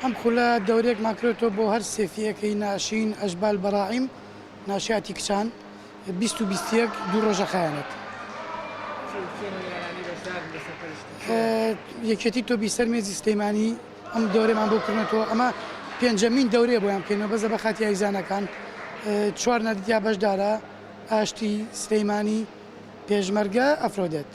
ئەم خولە دەورێکمان کردێتەوە بۆ هەر سێفیەکەی ناشین ئەژبال بەڕاعیم ناشیاتی کچان 2021 دوو ڕۆژە خەیانەت یەکێتی تۆ بیسەر مێزی سلەیمانی ئەم دەورێمان بۆ کردنەوە ئەمە پێنجەمین دەورێ بۆیان بکەینەوە بەزە بە خاتی یاریزانەکان 4 نەدیا بەشدارە ئاشتی سلەیمانی پێشمەرگە ئەفرۆدێت